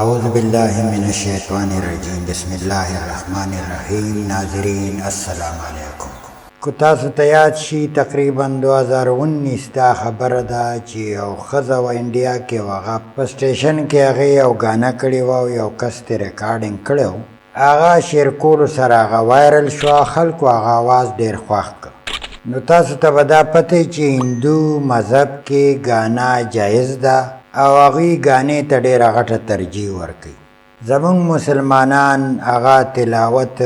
اعوذ باللہ من الشیطان الرجیم بسم اللہ الرحمن الرحیم. ناظرین السلام علیکم. کو تاسو ته یاد شي تقریبا 2019 دا خبره ده چې یو ښځه و انډیا کې و هغه په سټیشن کې هغې یو ګانه کړې وه او یو کس ترې ریکارډینګ کړی و. هغه شیر کولو سره هغه وایرل شوه، خلکو هغه اواز ډېر خوښ کړ. نو تاسو ته به دا پته چې هندو مذهب کې ګانا جایز ده او هغوی ګانې ته ډېره غټه ترجیح ورکوي. زمونږ مسلمانان هغه تلاوت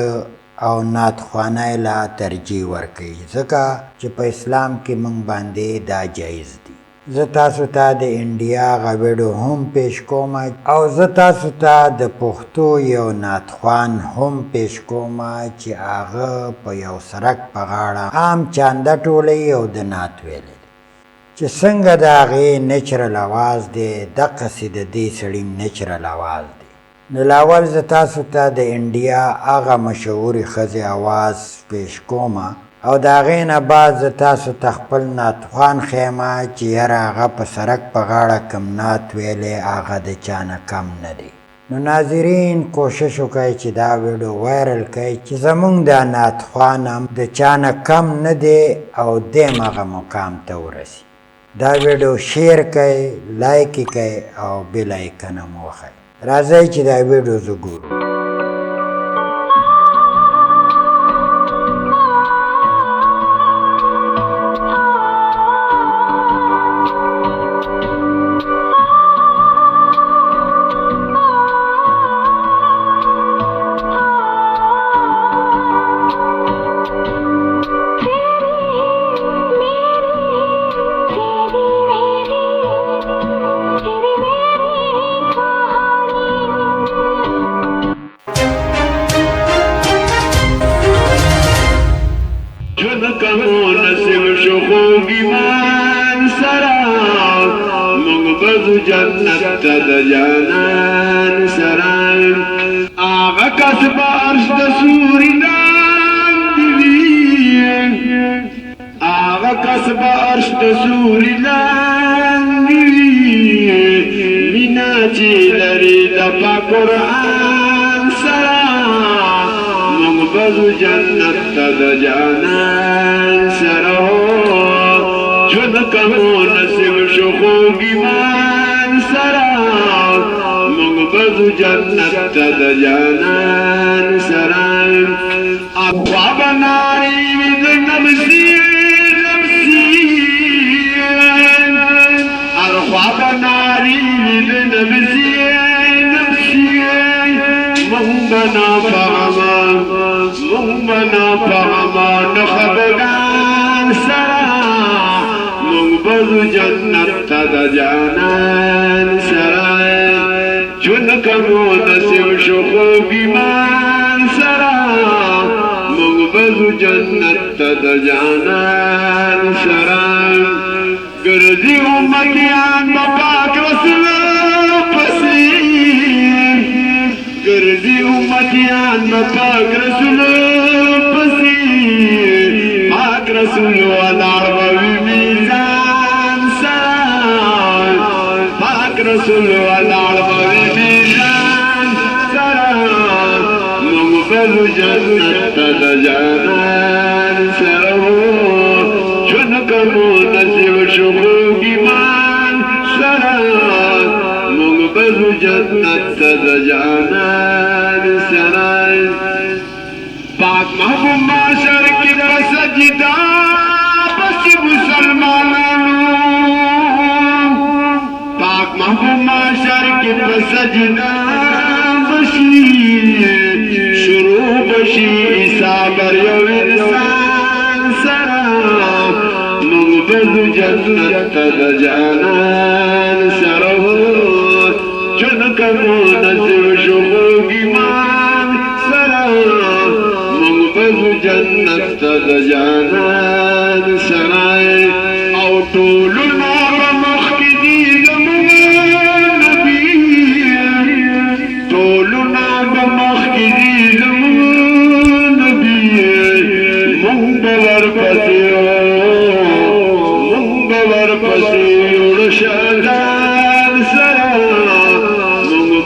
او نعتخوانۍ له ترجیح ورکوي ځکه چې په اسلام کې موږ باندې دا جایز دي. زه تاسو ته د انډیا هغه ویډیو هم پیش کوم او زه تاسو ته د پښتو یو نعتخوان هم پیش کوم چې هغه په یو سړک په غاړه عام چانده ټولوي او د نعت ویلی چې څنګه د هغې نیچرل اواز دی دقسې د دې سړي نیچرل اواز دی. نو لاول زه تاسو ته د انډیا هغه مشهورې ښځې اواز پیش کوم او د هغې نه بعد زه تاسو ته خپل نعتخوان ښیم چې یاره هغه په سړک په غاړه کوم نعت ویلی هغه د چا نه کم نه دی. نو ناظرین کوشش وکړئ چې دا ویډیو وایرل کړئ چې زمونږ دا نعتخوان هم د چا نه کم نه دی او دیم هغه مقام ته ورسي. دا ویډیو شیر کړئ، لایک یې کړئ او بیل آیکن هم وښئ. راځئ چې دا ویډیو زه ګورو. جنت د جانان سره هغه کس به عرش د سوري لاندې وي، هغه کس به عرش د سوري لاندې وي، مینه چې لري د پاک قرآن سره موږ به ځو جنت ته د جانان سره ژوند کوو نصیب شو خوږ ایمان سره موږ به ځو جنت ته د جانان سره اخوا به نارې وي د نبسي اخوا به نارې وي د نبسي موږ به نافهمه نه خفګان سره بزو جنت تا دا جانان سرائے چون کمو نسیو شو خوب ایمان سرائے مگ بزو جنت تا دا جانان سرائے گردی امتیان بپاک رسول پسیر گردی امتیان بپاک رسول پسیر پاک رسول ودار بوی میزان رسول ولاړ به میزان سره موږ به ځو جنت ته د جانان سره ژوند کوو نصیب شو خوږ ایمان سره موږ به ځو جنت ته د جانان سره پاک محبوب معاشر کې په سجده پسې مسلمانانو محبوب معاشر کی پسجدہ بشی شروع بشی عیسیٰ بر یو انسان سرا موږ به ځو جنت ته د جانان سره ژوند کوو نصیب شو خوږ ایمان سره موږ به ځو جنت ته د جانان سره او ټولو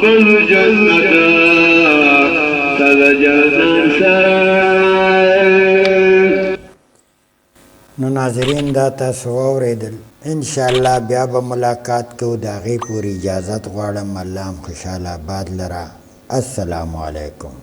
خپل جنت تل جنان سره. نو ناظرین دا تاسو واورېدل، انشاءالله بیا به ملاقات کوو، د هغې پورې اجازت غواړم. الله هم خوشحال آباد لره. السلام علیکم.